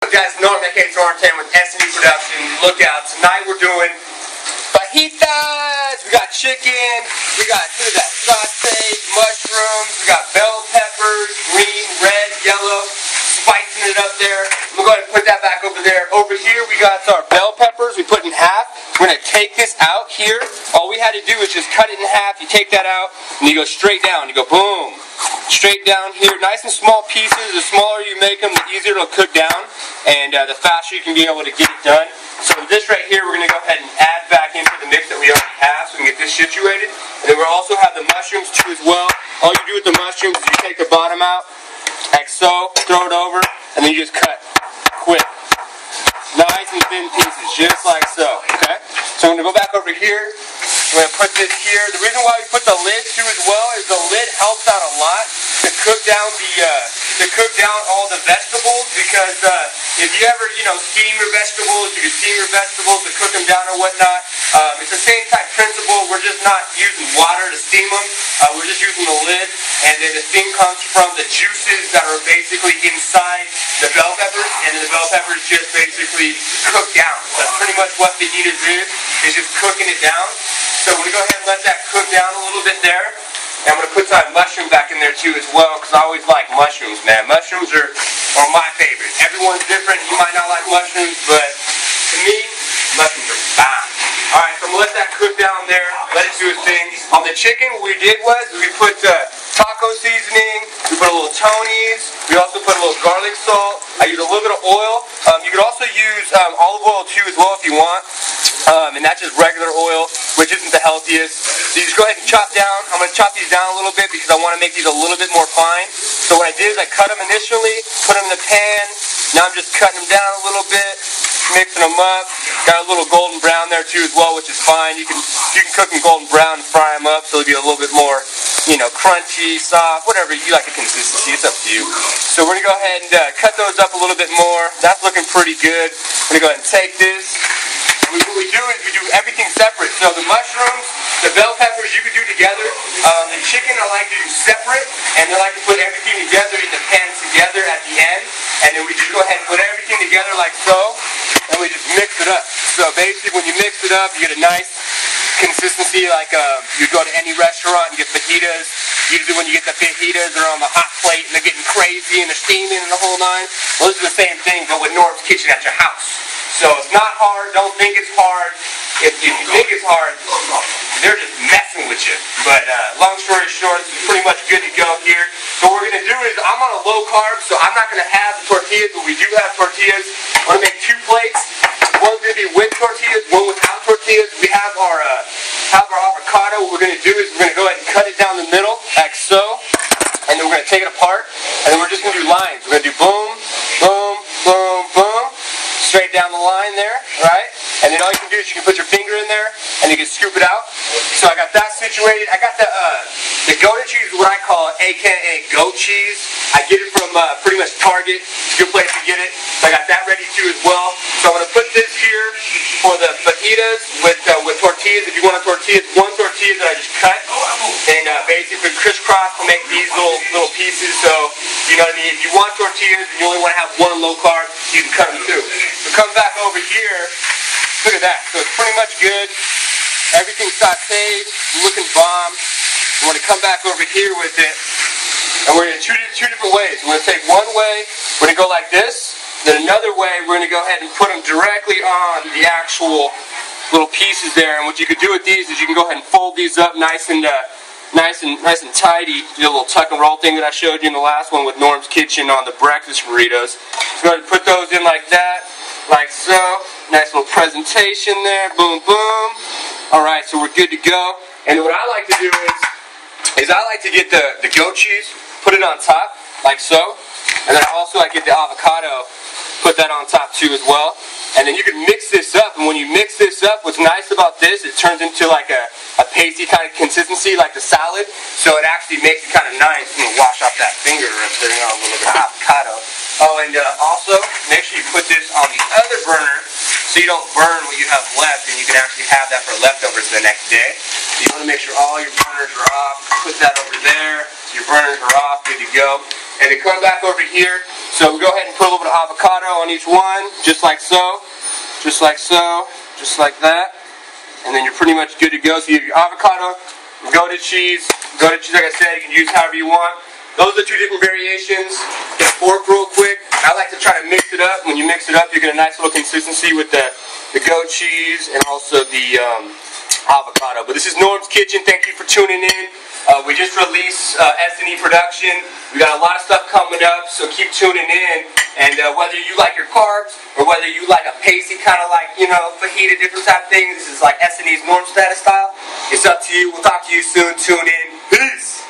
Guys, Norm, aka with S.N.E Productions. Look out, tonight we're doing fajitas. We got chicken, we got sausage, mushrooms, we got bell peppers, green, red, yellow, spicing it up there. I'm going to go ahead and put that back over there. Over here we got our bell peppers we put in half. We're going to take this out here. All we had to do is just cut it in half. You take that out and you go straight down. You go boom. Straight down here, nice and small pieces. The smaller you make them, the easier it'll cook down, and the faster you can be able to get it done. So this right here, we're going to go ahead and add back into the mix that we already have, so we can get this situated. And then we'll also have the mushrooms too as well. All you do with the mushrooms is you take the bottom out, like so, throw it over, and then you just cut, quick. Nice and thin pieces, just like so. Okay. So I'm going to go back over here. We're going to put this here. The reason why we put the lid too as well is the lid helps out a lot to cook down all the vegetables, because if you ever steam your vegetables, you can steam your vegetables to cook them down or whatnot. It's the same type principle. We're just not using water to steam them. We're just using the lid, and then the steam comes from the juices that are basically inside the bell peppers, and then the bell peppers just basically cook down. That's pretty much what fajitas is just cooking it down. So we're going to go ahead and let that cook down a little bit there. And I'm going to put some mushroom back in there too as well, because I always like mushrooms, man. Mushrooms are my favorite. Everyone's different. You might not like mushrooms, but to me, mushrooms are bomb. Alright, so I'm going to let that cook down there. Let it do its thing. On the chicken, what we did was we put taco seasoning. We put a little Tony's. We also put a little garlic salt. I used a little bit of oil. You could also use olive oil too as well if you want. And that's just regular oil, which isn't the healthiest. So you just go ahead and chop down. I'm going to chop these down a little bit because I want to make these a little bit more fine. So what I did is I cut them initially, put them in the pan. Now I'm just cutting them down a little bit, mixing them up. Got a little golden brown there too as well, which is fine. You can cook them golden brown and fry them up so they'll be a little bit more, crunchy, soft, whatever you like the consistency. It's up to you. So we're going to go ahead and cut those up a little bit more. That's looking pretty good. I'm going to go ahead and take this. What we do is we do everything separate. So the mushrooms, the bell peppers you can do together. The chicken I like to do separate, and I like to put everything together in the pan together at the end. And then we just go ahead and put everything together like so, and we just mix it up. So basically when you mix it up, you get a nice consistency like you go to any restaurant and get fajitas. Usually when you get the fajitas, they're on the hot plate and they're getting crazy and they're steaming and the whole nine. Well, this is the same thing, but with Norm's Kitchen at your house. So it's not hard. Don't think it's hard. If you think it's hard, they're just messing with you. But long story short, this is pretty much good to go here. So what we're going to do is, I'm on a low carb, so I'm not going to have the tortillas, but we do have tortillas. I'm going to make 2 plates. One's going to be with tortillas, one without tortillas. We have our avocado. What we're going to do is we're going to go ahead and cut it down the middle, like so. And then we're going to take it apart, and then we're just going to do lines. We're going to do boom, boom, boom, boom. Straight down the line there, right? And then all you can do is you can put your finger in there and you can scoop it out. So I got that situated. I got the Gouda cheese, what I call it, aka goat cheese. I get it from pretty much Target. It's a good place to get it. So I got that ready too as well. So I'm going to put this here for the fajitas with tortillas. If you want a tortilla, it's 1 tortilla that I just cut and basically crisscross to make these little pieces. So you know what I mean. If you want tortillas and you only want to have 1 low carb, you can cut them too. So come back over here, look at that. So it's pretty much good. Everything's sauteed, looking bomb. We're going to come back over here with it, and we're going to do 2 different ways. We're going to take one way, we're going to go like this. Then another way, we're going to go ahead and put them directly on the actual little pieces there. And what you could do with these is you can go ahead and fold these up nice and tidy. Do a little tuck and roll thing that I showed you in the last one with Norm's Kitchen on the breakfast burritos. So go ahead and put those in like that, like so. Nice little presentation there. Boom, boom. Alright, so we're good to go. And what I like to do is I like to get the goat cheese, put it on top, like so. And then also I get the avocado, put that on top too as well. And then you can mix this up, and when you mix this up, what's nice about this, it turns into like a pasty kind of consistency, like the salad. So it actually makes it kind of nice. I'm going to wash off that finger right there, a little bit of avocado. Oh, and also, make sure you put this on the other burner so you don't burn what you have left, and you can actually have that for leftovers the next day. So you want to make sure all your burners are off. Put that over there. Your burners are off, good to go. and they come back over here. So we go ahead and put a little bit of avocado on each one, just like so, just like so, just like that. And then you're pretty much good to go. So you have your avocado, Gouda cheese, like I said, you can use however you want. Those are the two different variations. Get a fork real quick. I like to try to mix it up. When you mix it up, you get a nice little consistency with the goat cheese and also the avocado. But this is Norm's Kitchen. Thank you for tuning in. We just released S.N.E Production. We got a lot of stuff coming up, so keep tuning in. And whether you like your carbs or whether you like a pasty kind of like, fajita, different type of things, this is like S.N.E's Norm status style. It's up to you. We'll talk to you soon. Tune in. Peace.